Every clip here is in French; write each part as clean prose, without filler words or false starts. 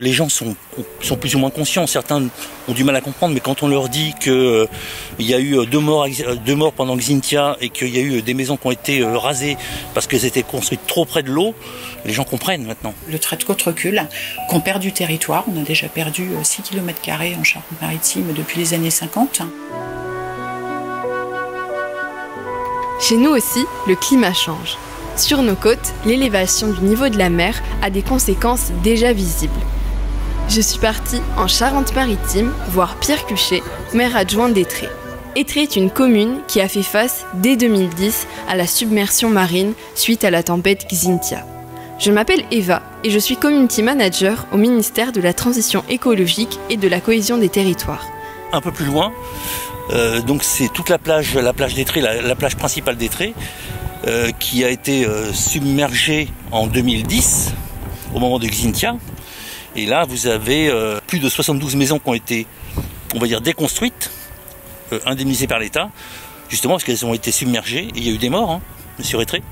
Les gens sont plus ou moins conscients, certains ont du mal à comprendre, mais quand on leur dit qu'il y a eu deux morts pendant Xynthia et qu'il y a eu des maisons qui ont été rasées parce qu'elles étaient construites trop près de l'eau, les gens comprennent maintenant. Le trait de côte recule, qu'on perd du territoire, on a déjà perdu 6 km² en Charente-Maritime depuis les années 50. Chez nous aussi, le climat change. Sur nos côtes, l'élévation du niveau de la mer a des conséquences déjà visibles. Je suis partie en Charente-Maritime voir Pierre Cuchet, maire adjoint d'Étré. Étré est une commune qui a fait face dès 2010 à la submersion marine suite à la tempête Xynthia. Je m'appelle Eva et je suis community manager au ministère de la Transition écologique et de la cohésion des territoires. Un peu plus loin, donc c'est toute la plage d'Étré, la plage principale d'Étré, qui a été submergée en 2010 au moment de Xynthia. Et là, vous avez plus de 72 maisons qui ont été, on va dire, déconstruites, indemnisées par l'État, justement parce qu'elles ont été submergées. Et il y a eu des morts, sur Étré.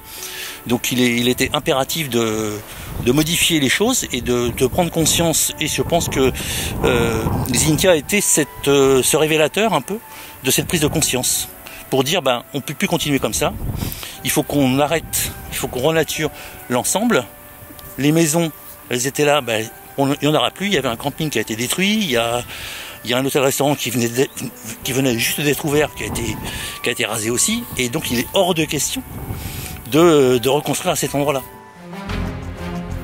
Donc il était impératif de modifier les choses et de prendre conscience. Et je pense que Xynthia a été ce révélateur un peu de cette prise de conscience. Pour dire, on ne peut plus continuer comme ça. Il faut qu'on arrête, il faut qu'on renature l'ensemble. Les maisons, elles étaient là, il n'y en aura plus. Il y avait un camping qui a été détruit. Il y a un hôtel-restaurant qui venait juste d'être ouvert, qui a été rasé aussi. Et donc il est hors de question de reconstruire à cet endroit-là.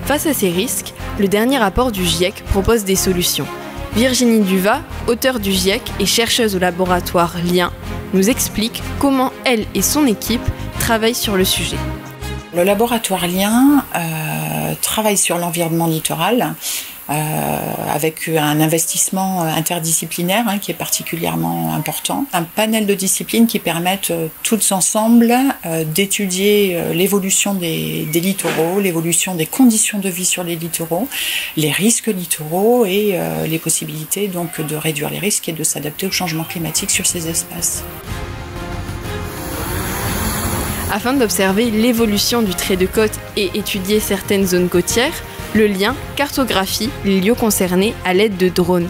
Face à ces risques, le dernier rapport du GIEC propose des solutions. Virginie Duvat, auteure du GIEC et chercheuse au laboratoire Lien, nous explique comment elle et son équipe travaillent sur le sujet. Le laboratoire Lien travaille sur l'environnement littoral avec un investissement interdisciplinaire qui est particulièrement important. Un panel de disciplines qui permettent toutes ensemble d'étudier l'évolution des littoraux, l'évolution des conditions de vie sur les littoraux, les risques littoraux et les possibilités donc de réduire les risques et de s'adapter au changement climatique sur ces espaces. Afin d'observer l'évolution du trait de côte et étudier certaines zones côtières, le Lien cartographie les lieux concernés à l'aide de drones.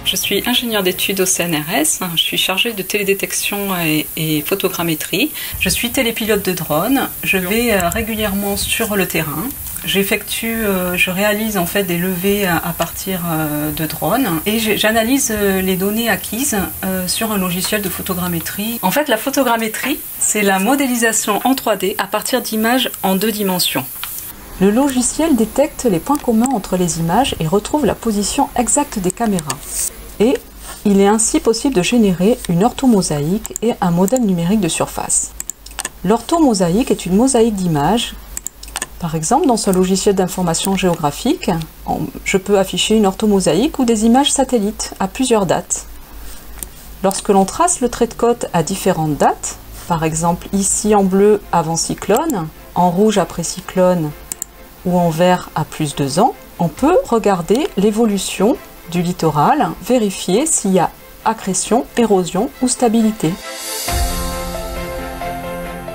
Je suis ingénieure d'études au CNRS, je suis chargée de télédétection et photogrammétrie. Je suis télépilote de drone, je vais régulièrement sur le terrain. Je réalise en fait des levées à partir de drones et j'analyse les données acquises sur un logiciel de photogrammétrie. En fait, la photogrammétrie, c'est la modélisation en 3D à partir d'images en 2 dimensions. Le logiciel détecte les points communs entre les images et retrouve la position exacte des caméras. Et il est ainsi possible de générer une orthomosaïque et un modèle numérique de surface. L'orthomosaïque est une mosaïque d'images. Par exemple, dans ce logiciel d'information géographique, je peux afficher une orthomosaïque ou des images satellites à plusieurs dates. Lorsque l'on trace le trait de côte à différentes dates, par exemple ici en bleu avant cyclone, en rouge après cyclone ou en vert à plus 2 ans, on peut regarder l'évolution du littoral, vérifier s'il y a accrétion, érosion ou stabilité.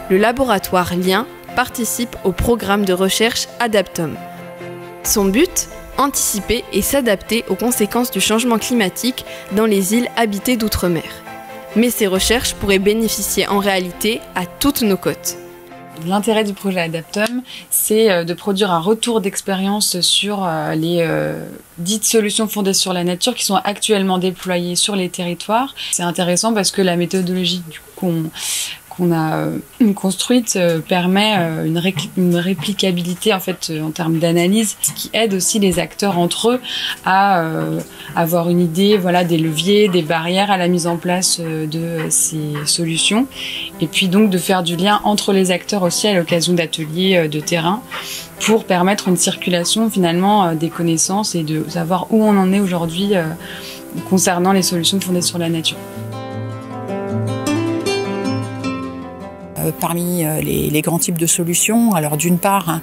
Le laboratoire Lien participe au programme de recherche Adaptom. Son but, anticiper et s'adapter aux conséquences du changement climatique dans les îles habitées d'outre-mer. Mais ces recherches pourraient bénéficier en réalité à toutes nos côtes. L'intérêt du projet Adaptom, c'est de produire un retour d'expérience sur les dites solutions fondées sur la nature qui sont actuellement déployées sur les territoires. C'est intéressant parce que la méthodologie qu'on a construite permet une réplicabilité en fait en termes d'analyse, ce qui aide aussi les acteurs entre eux à avoir une idée des leviers, des barrières à la mise en place de ces solutions et puis donc de faire du lien entre les acteurs aussi à l'occasion d'ateliers de terrain pour permettre une circulation finalement des connaissances et de savoir où on en est aujourd'hui concernant les solutions fondées sur la nature. parmi les grands types de solutions. Alors d'une part,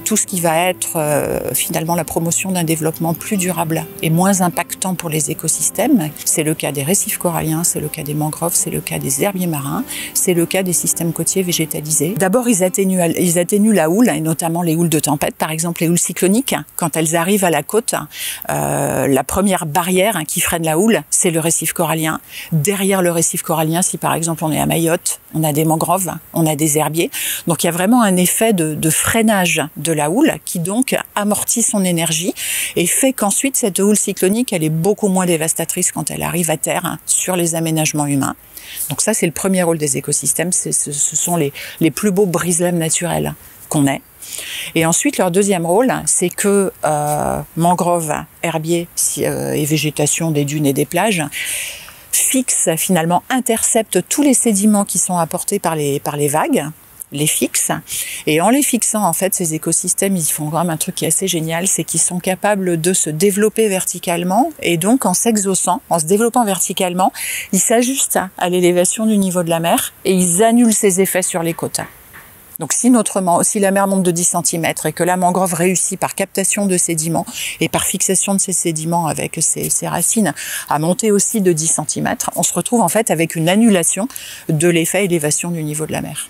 tout ce qui va être finalement la promotion d'un développement plus durable et moins impactant pour les écosystèmes. C'est le cas des récifs coralliens, c'est le cas des mangroves, c'est le cas des herbiers marins, c'est le cas des systèmes côtiers végétalisés. D'abord, ils atténuent la houle, et notamment les houles de tempête, par exemple les houles cycloniques. Quand elles arrivent à la côte, la première barrière qui freine la houle, c'est le récif corallien. Derrière le récif corallien, si par exemple on est à Mayotte, on a des mangroves, on a des herbiers. Donc il y a vraiment un effet de freinage de la houle qui donc amortit son énergie et fait qu'ensuite cette houle cyclonique, elle est beaucoup moins dévastatrice quand elle arrive à terre sur les aménagements humains. Donc ça, c'est le premier rôle des écosystèmes, ce sont les plus beaux brise-lames naturels qu'on ait. Et ensuite, leur deuxième rôle, c'est que mangroves, herbiers et végétation des dunes et des plages interceptent tous les sédiments qui sont apportés par les vagues, les fixent. Et en les fixant, en fait, ces écosystèmes, ils font quand même un truc qui est assez génial, c'est qu'ils sont capables de se développer verticalement. Et donc, en s'exhaussant, en se développant verticalement, ils s'ajustent à l'élévation du niveau de la mer et ils annulent ces effets sur les côtes. Donc si la mer monte de 10 cm et que la mangrove réussit par captation de sédiments et par fixation de ces sédiments avec ses racines à monter aussi de 10 cm, on se retrouve en fait avec une annulation de l'effet élévation du niveau de la mer.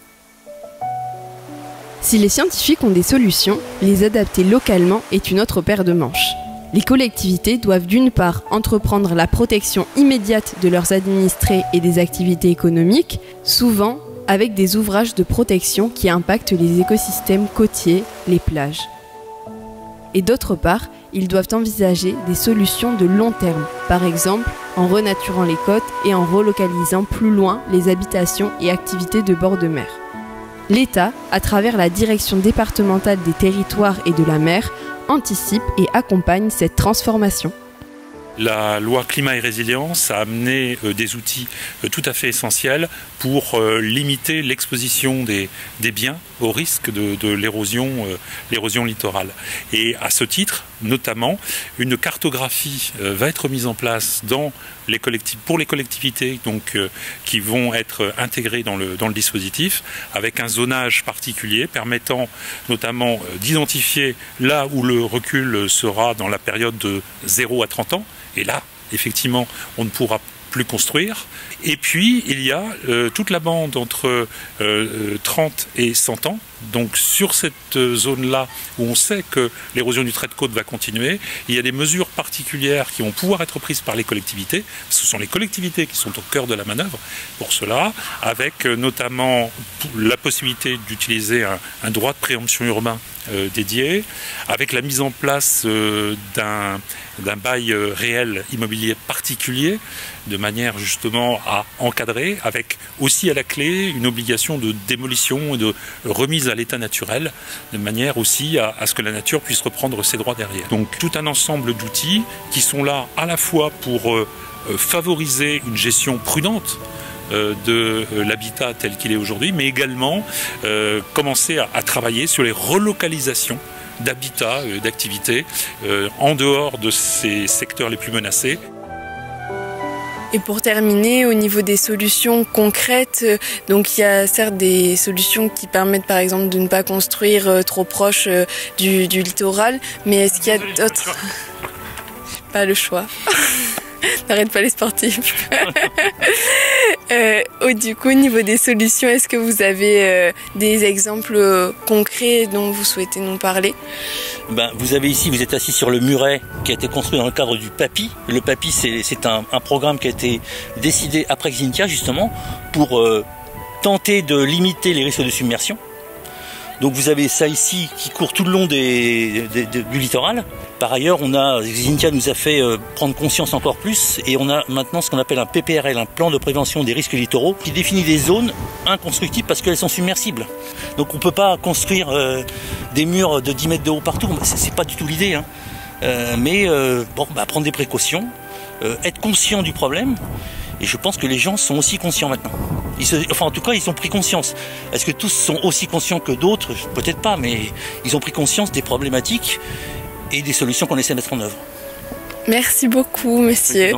Si les scientifiques ont des solutions, les adapter localement est une autre paire de manches. Les collectivités doivent d'une part entreprendre la protection immédiate de leurs administrés et des activités économiques, souvent avec des ouvrages de protection qui impactent les écosystèmes côtiers, les plages. Et d'autre part, ils doivent envisager des solutions de long terme, par exemple en renaturant les côtes et en relocalisant plus loin les habitations et activités de bord de mer. L'État, à travers la Direction départementale des territoires et de la mer, anticipe et accompagne cette transformation. La loi climat et résilience a amené des outils tout à fait essentiels pour limiter l'exposition des biens au risque de l'érosion littorale. Et à ce titre, notamment, une cartographie va être mise en place pour les collectivités qui vont être intégrées dans le dispositif, avec un zonage particulier permettant notamment d'identifier là où le recul sera dans la période de 0 à 30 ans. Et là, effectivement, on ne pourra plus construire. Et puis, il y a toute la bande entre 30 et 100 ans. Donc, sur cette zone-là, où on sait que l'érosion du trait de côte va continuer, il y a des mesures particulières qui vont pouvoir être prises par les collectivités. Ce sont les collectivités qui sont au cœur de la manœuvre pour cela, avec notamment la possibilité d'utiliser un droit de préemption urbain dédié, avec la mise en place d'un bail réel immobilier particulier, de manière justement à encadrer, avec aussi à la clé une obligation de démolition et de remise à l'état naturel, de manière aussi à ce que la nature puisse reprendre ses droits derrière. Donc tout un ensemble d'outils qui sont là à la fois pour favoriser une gestion prudente de l'habitat tel qu'il est aujourd'hui, mais également commencer à travailler sur les relocalisations d'habitats, d'activités en dehors de ces secteurs les plus menacés. Et pour terminer, au niveau des solutions concrètes, donc il y a certes des solutions qui permettent par exemple de ne pas construire trop proche du littoral, mais est-ce qu'il y a d'autres... Pas le choix. N'arrête pas les sportifs. Du coup, au niveau des solutions, est-ce que vous avez des exemples concrets dont vous souhaitez nous parler? Vous avez ici, vous êtes assis sur le muret qui a été construit dans le cadre du PAPI. Le PAPI, c'est un programme qui a été décidé après Xynthia, justement, pour tenter de limiter les risques de submersion. Donc vous avez ça ici qui court tout le long du littoral. Par ailleurs, Xynthia nous a fait prendre conscience encore plus et on a maintenant ce qu'on appelle un PPRL, un plan de prévention des risques littoraux, qui définit des zones inconstructibles parce qu'elles sont submersibles. Donc on ne peut pas construire des murs de 10 mètres de haut partout, c'est pas du tout l'idée. Hein. Prendre des précautions, être conscient du problème. Et je pense que les gens sont aussi conscients maintenant. En tout cas, ils ont pris conscience. Est-ce que tous sont aussi conscients que d'autres? Peut-être pas, mais ils ont pris conscience des problématiques et des solutions qu'on essaie de mettre en œuvre. Merci beaucoup, monsieur.